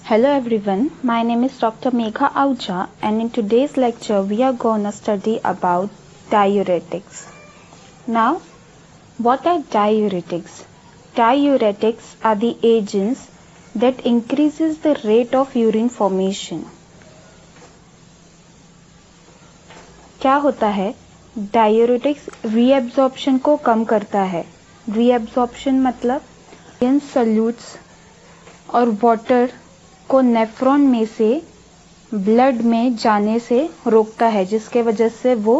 Hello everyone, my name is Dr. Megha Ahuja and in today's lecture we are going to study about diuretics. Now, what are diuretics? Diuretics are the agents that increases the rate of urine formation. क्या होता है? Diuretics reabsorption को कम करता है. Reabsorption मतलब इन solutes और water को nephron में से ब्लड में जाने से रोकता है, जिसके वजह से वो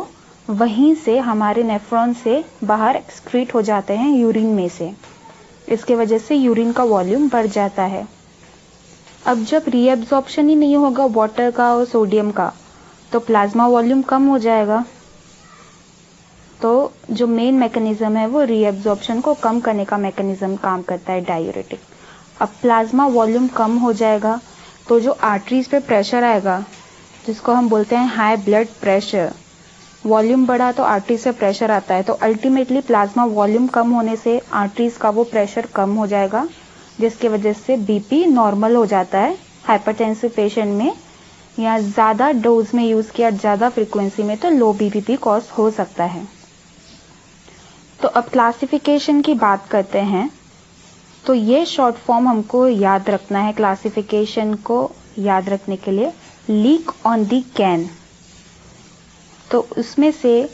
वहीं से हमारे नेफ्रॉन से बाहर एक्सक्रीट हो जाते हैं यूरिन में से. इसके वजह से यूरिन का वॉल्यूम बढ़ जाता है. अब जब रीएब्जॉर्प्शन ही नहीं होगा वाटर का और सोडियम का, तो प्लाज्मा वॉल्यूम कम हो जाएगा. तो जो मेन मैकेनिज्म है वो रीएब्जॉर्प्शन को कम करने का मैकेनिज्म काम करता है डायूरेटिक. अब प्लाज्मा वॉल्यूम कम हो जाएगा तो जो आर्टरीज पे प्रेशर आएगा, जिसको हम बोलते हैं हाई ब्लड प्रेशर, वॉल्यूम बढ़ा तो आर्टरी से प्रेशर आता है, तो अल्टीमेटली प्लाज्मा वॉल्यूम कम होने से आर्टरीज का वो प्रेशर कम हो जाएगा, जिसकी वजह से बीपी नॉर्मल हो जाता है. हाइपरटेंसिव पेशेंट में या ज़्यादा डोज में यूज़ किया ज़्यादा फ्रिक्वेंसी में तो लो बीपी भी कॉज हो सकता है. तो अब क्लासिफिकेशन की बात करते हैं. तो ये शॉर्ट फॉर्म हमको याद रखना है. क्लासिफिकेशन को याद रखने के लिए लीक ऑन दी कैन, तो उसमें से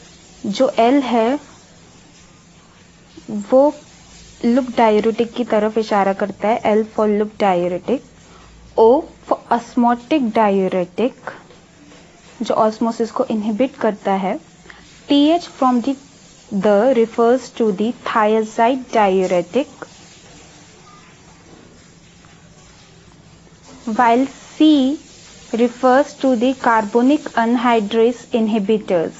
जो एल है वो लूप डायूरेटिक की तरफ इशारा करता है. L for loop diuretic. O for osmotic diuretic, जो ऑस्मोसिस को इनहिबिट करता है. TH from the refers to the thiazide diuretic, while C refers to the carbonic anhydrase inhibitors.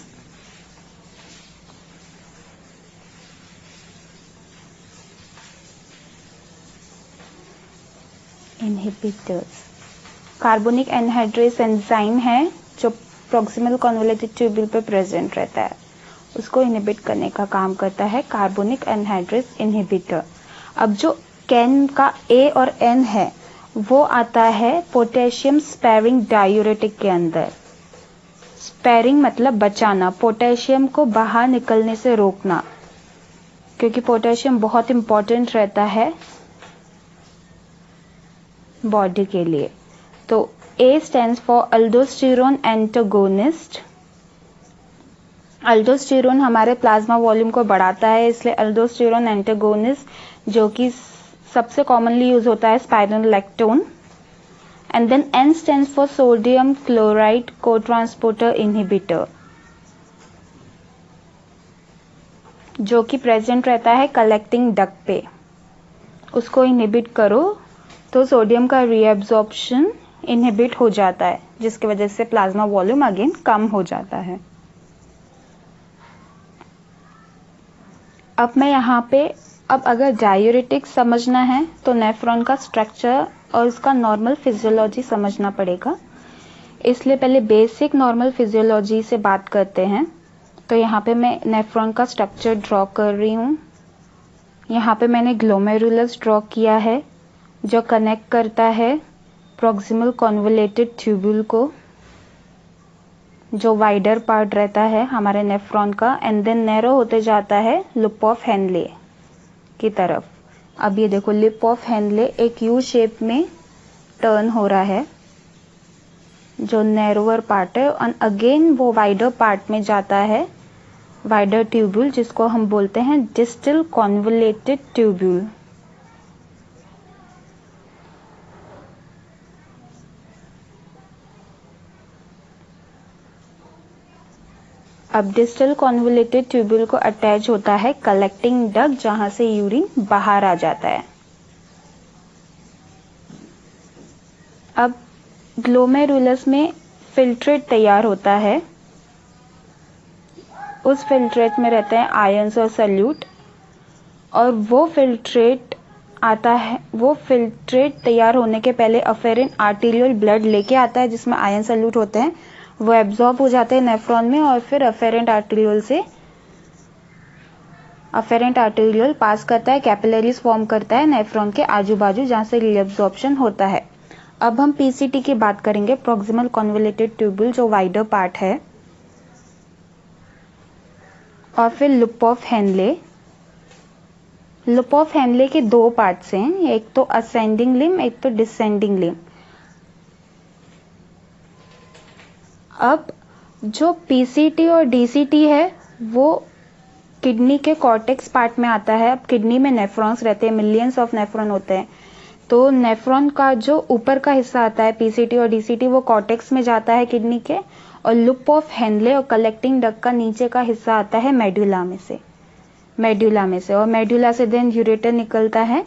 Carbonic anhydrase enzyme है जो प्रॉक्सिमल कन्वोल्यूटेड ट्यूब्यूल पे present रहता है, उसको इनहिबिट करने का काम करता है कार्बोनिक एनहाइड्रेस इनहिबिटर. अब जो कैन का ए और एन है वो आता है पोटेशियम स्पेरिंग डायूरेटिक के अंदर. स्पेरिंग मतलब बचाना, पोटेशियम को बाहर निकलने से रोकना, क्योंकि पोटेशियम बहुत इंपॉर्टेंट रहता है बॉडी के लिए. तो ए स्टैंड्स फॉर अल्डोस्टेरोन एंटागोनिस्ट. अल्डोस्टेरोन हमारे प्लाज्मा वॉल्यूम को बढ़ाता है, इसलिए अल्डोस्टेरोन एंटागोनिस्ट, जो कि सबसे कॉमनली यूज होता है spironolactone. And then N stands for sodium chloride cotransporter inhibitor, जो कि प्रेजेंट रहता है कलेक्टिंग डक्ट पे. उसको इनहिबिट करो तो सोडियम का रीएब्जॉर्प्शन इनहिबिट हो जाता है, जिसकी वजह से प्लाज्मा वॉल्यूम अगेन कम हो जाता है. अब मैं यहाँ पे अगर डायूरेटिक समझना है तो नेफ्रॉन का स्ट्रक्चर और इसका नॉर्मल फिजियोलॉजी समझना पड़ेगा. इसलिए पहले बेसिक नॉर्मल फिजियोलॉजी से बात करते हैं. तो यहाँ पे मैं नेफ्रॉन का स्ट्रक्चर ड्रॉ कर रही हूँ. यहाँ पे मैंने ग्लोमेरुलस ड्रॉ किया है, जो कनेक्ट करता है प्रॉक्सिमल कन्वोल्यूटेड ट्यूब्यूल को, जो वाइडर पार्ट रहता है हमारे नेफ्रॉन का, एंड देन नैरो होते जाता है लूप ऑफ हेनले की तरफ. अब ये देखो, लिप ऑफ हेनले एक यू शेप में टर्न हो रहा है, जो नैरोवर पार्ट है, और अगेन वो वाइडर पार्ट में जाता है वाइडर ट्यूब्यूल, जिसको हम बोलते हैं डिस्टल कन्वोल्यूटेड ट्यूब्यूल. अब डिस्टल कन्वोल्यूटेड ट्यूब्यूल को अटैच होता है कलेक्टिंग डक्ट, जहां से यूरिन बाहर आ जाता है. अब ग्लोमेरुलस में फिल्ट्रेट तैयार होता है. उस फिल्ट्रेट में रहते हैं आयंस और सल्यूट, और वो फिल्ट्रेट तैयार होने के पहले अफेरेंट आर्टीरियल ब्लड लेके आता है, जिसमें आयन सल्यूट होते हैं. वो एब्जॉर्ब हो जाते हैं नेफ्रॉन में, और फिर अफेरेंट आर्टेरियल पास करता है, कैपिलरीज फॉर्म करता है नेफ्रॉन के आजू बाजू, जहाँ से रीएब्जॉर्प्शन होता है. अब हम पीसीटी की बात करेंगे, प्रॉक्सिमल कॉन्वोल्यूटेड ट्यूब्यूल, जो वाइडर पार्ट है, और फिर loop of Henle. Loop of Henle के दो पार्ट्स हैं, एक तो असेंडिंग लिम्ब, एक तो डिसेंडिंग लिम्ब। अब जो पीसीटी और डीसीटी है वो किडनी के कॉर्टेक्स पार्ट में आता है। अब किडनी में नेफ्रॉन्स रहते हैं, मिलियंस ऑफ नेफ्रॉन होते हैं, तो नेफ्रॉन का जो ऊपर का हिस्सा आता है पीसीटी और डीसीटी वो कॉर्टेक्स में जाता है किडनी के, और लूप ऑफ हेनले और कलेक्टिंग डक्ट का नीचे का हिस्सा आता है मेडुला में से, और मेडुला से देन यूरेटर निकलता है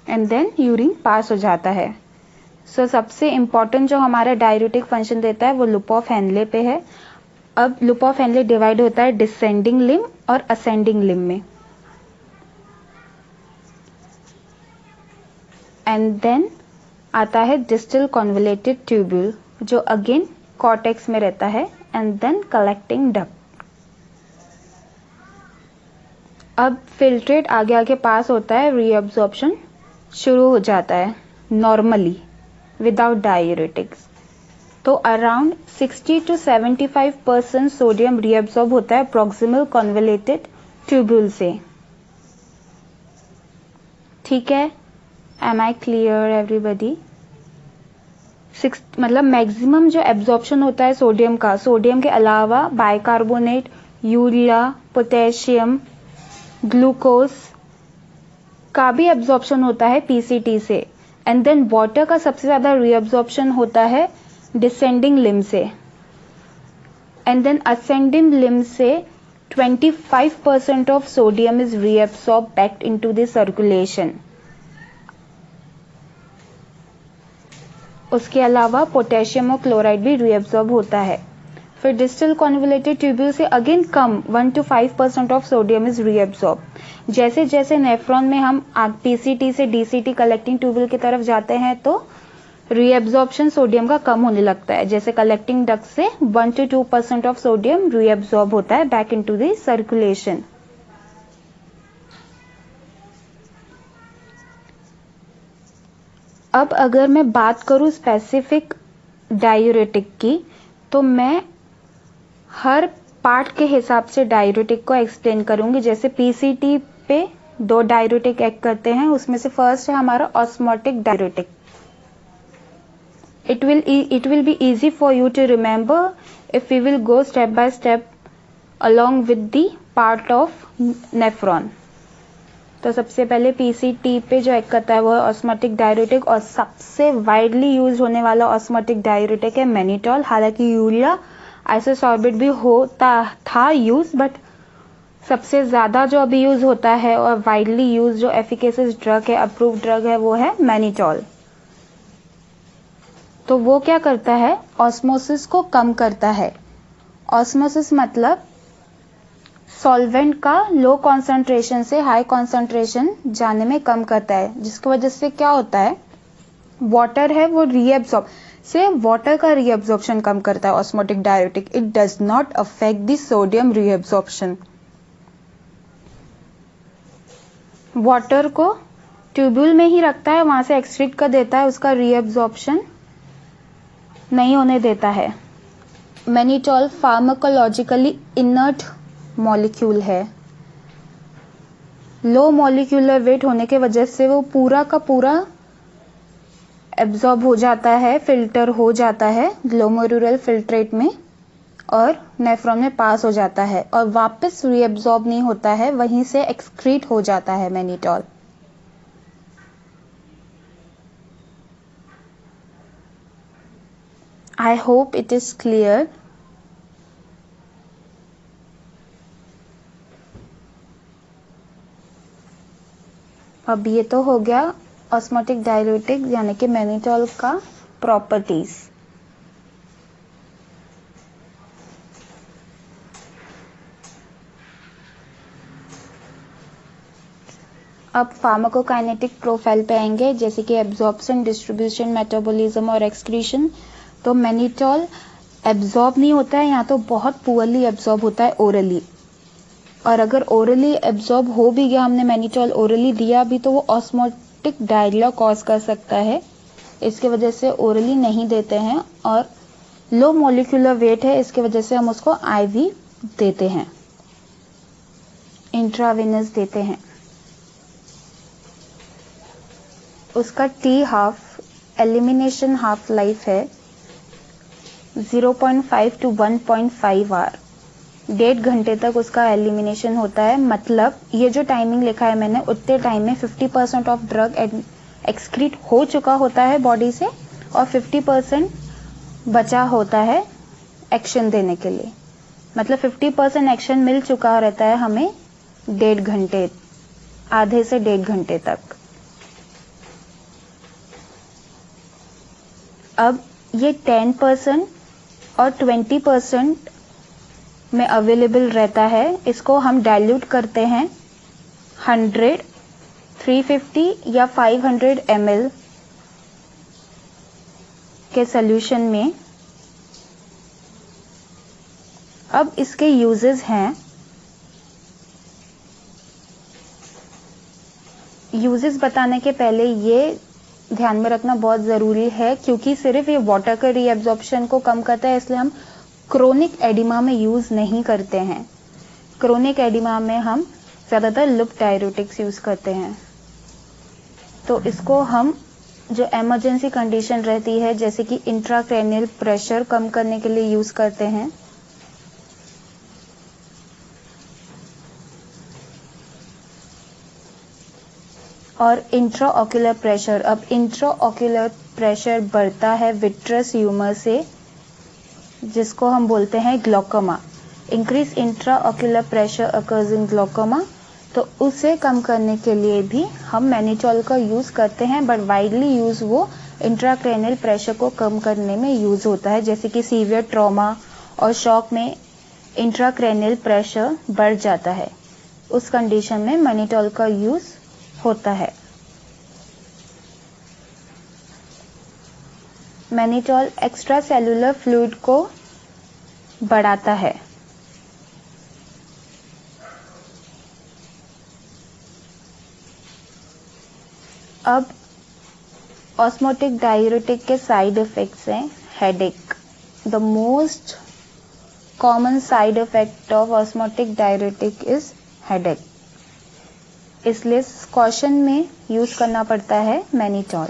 एंड देन यूरिन पास हो जाता है। सो सबसे इम्पॉर्टेंट जो हमारा डाययूरेटिक फंक्शन देता है वो लूप ऑफ हेनले पे है। अब लूप ऑफ हेनले डिवाइड होता है डिसेंडिंग लिम्ब और असेंडिंग लिम्ब में, एंड देन आता है डिस्टल कॉन्वोल्यूटेड ट्यूब्यूल, जो अगेन कॉर्टेक्स में रहता है, एंड देन कलेक्टिंग डक्ट। अब फिल्ट्रेट आगे आगे पास होता है, रीअब्जॉर्प्शन शुरू हो जाता है नॉर्मली विदाउट डाययूरेटिक्स। तो अराउंड 60 to 75% सोडियम रीअब्सॉर्ब होता है प्रॉक्सिमल कॉन्वोल्यूटेड ट्यूब्यूल से। ठीक है, एम आई क्लियर एवरीबॉडी? मतलब मैक्सिमम जो एब्जॉर्प्शन होता है सोडियम का, सोडियम के अलावा बाइकार्बोनेट, यूरिया, पोटेशियम, ग्लूकोज का भी एब्जॉर्प्शन होता है पीसीटी से, एंड देन वाटर का सबसे ज्यादा रीअब्जॉर्प्शन होता है डिसेंडिंग लिम्ब से, एंड देन असेंडिंग लिम्ब से 25% of sodium is reabsorb back into the circulation. उसके अलावा पोटेशियम और क्लोराइड भी रीअब्सॉर्ब होता है। फिर डिस्टल कॉन्वोल्यूटेड ट्यूब्यूल से again come 1 to 5% of sodium is reabsorb. जैसे जैसे नेफ्रॉन में हम पीसीटी से डीसीटी कलेक्टिंग ट्यूब्यूल की तरफ जाते हैं तो रीअब्जॉर्प्शन सोडियम का कम होने लगता है। जैसे कलेक्टिंग डक्ट से 1 to 2% ऑफ सोडियम रीअब्सॉर्ब होता है बैक इनटू द सर्कुलेशन। अब अगर मैं बात करूं स्पेसिफिक डाययूरेटिक की, तो मैं हर पार्ट के हिसाब से डाययूरेटिक को एक्सप्लेन करूंगी। जैसे पीसीटी पे दो डाययूरेटिक एक्ट करते हैं, उसमें से फर्स्ट है हमारा osmotic diuretic. It will be easy for you to remember if we will go step by step along with the part of nephron। तो सबसे पहले पीसीटी पे जो एक्ट करता है वो है ऑस्मोटिक डाययूरेटिक, और सबसे वाइडली यूज होने वाला ऑस्मोटिक डाययूरेटिक है मैनिटॉल। हालांकि यूरिया आइसोसॉर्बेट भी होता था यूज, बट सबसे ज्यादा जो अभी यूज होता है और वाइडली यूज जो एफिकेसियस ड्रग है, अप्रूव्ड ड्रग है, वो है मैनिटॉल। तो वो क्या करता है, ऑस्मोसिस को कम करता है। ऑस्मोसिस मतलब सॉल्वेंट का लो कॉन्सेंट्रेशन से हाई कॉन्सेंट्रेशन जाने में कम करता है, जिसकी वजह से क्या होता है, वाटर है वो रीअब्सॉर्ब से वाटर का रीअब्सॉर्प्शन कम करता है osmotic diuretic. It does not affect the sodium reabsorption. Water को ट्यूब्यूल में ही रखता है, वहां से एक्सट्रैक्ट कर देता है, उसका रीअब्सॉर्प्शन नहीं होने देता है। मैनिटॉल फार्माकोलॉजिकली इनर्ट मॉलिक्यूल है। लो मॉलिक्यूलर वेट होने के वजह से वो पूरा का पूरा एब्जॉर्ब हो जाता है, फिल्टर हो जाता है ग्लोमेरुलर फिल्ट्रेट में, और नेफ्रॉन में पास हो जाता है, और वापस रीअब्जॉर्ब नहीं होता है, वहीं से एक्सक्रीट हो जाता है mannitol. I hope it is clear। अब ये तो हो गया ऑस्मोटिक डाययूरेटिक यानी कि मैनिटॉल का प्रॉपर्टीज। अब फार्माकोकाइनेटिक प्रोफाइल पे आएंगे, जैसे कि एब्जॉर्प्शन, डिस्ट्रीब्यूशन, मेटाबॉलिज्म और एक्सक्रीशन। तो मैनिटॉल एब्जॉर्ब नहीं होता है, यहाँ तो बहुत पुअरली एब्जॉर्ब होता है ओरली, और अगर ओरली एब्जॉर्ब हो भी गया, हमने मैनिटॉल ओरली दिया भी, तो वो ऑस्मोटिक डायरिया कॉज कर सकता है। इसके वजह से ओरली नहीं देते हैं, और लो मॉलिक्यूलर वेट है, इसके वजह से हम उसको आईवी देते हैं, इंट्रावेनस देते हैं। उसका T half elimination half life है 0.5 to 1.5 आवर, 1.5 घंटे तक उसका एलिमिनेशन होता है। मतलब ये जो टाइमिंग लिखा है मैंने, उतने टाइम में 50% ऑफ ड्रग एक्सक्रीट हो चुका होता है बॉडी से, और 50% बचा होता है एक्शन देने के लिए। मतलब 50% एक्शन मिल चुका रहता है हमें 1.5 घंटे, आधे से 1.5 घंटे तक। अब ये 10% और 20% में अवेलेबल रहता है। इसको हम डाइल्यूट करते हैं 100, 350 या 500 ml के सॉल्यूशन में। अब इसके यूजेस हैं, यूजेस बताने के पहले ये ध्यान में रखना बहुत ज़रूरी है, क्योंकि सिर्फ ये वाटर का रीएब्जॉर्प्शन को कम करता है, इसलिए हम क्रोनिक एडिमा में यूज़ नहीं करते हैं। क्रोनिक एडिमा में हम ज़्यादातर लूप डाययूरेटिक्स यूज़ करते हैं। तो इसको हम जो इमरजेंसी कंडीशन रहती है, जैसे कि इंट्राक्रैनियल प्रेशर कम करने के लिए यूज़ करते हैं। और इंट्राऑक्यूलर प्रेशर, अब इंट्राऑक्यूलर प्रेशर बढ़ता है विट्रस ह्यूमर से, जिसको हम बोलते हैं glaucoma. Increase intraocular pressure occurs in glaucoma. तो उसे कम करने के लिए भी हम मैनिटोल का यूज़ करते हैं, बट वाइडली यूज़ वो इंट्राक्रैनियल प्रेशर को कम करने में यूज़ होता है। जैसे कि सीवियर ट्रॉमा और शॉक में इंट्राक्रैनियल प्रेशर बढ़ जाता है, उस कंडीशन में मैनिटोल का यूज़ होता है। मैनिटोल एक्स्ट्रा सेलुलर फ्लूइड को बढ़ाता है। अब ऑस्मोटिक डाययूरेटिक के साइड इफेक्ट्स हैं। Headache, the most common side effect of osmotic diuretic is headache, इसलिए कॉशन में यूज करना पड़ता है मैनिटोल।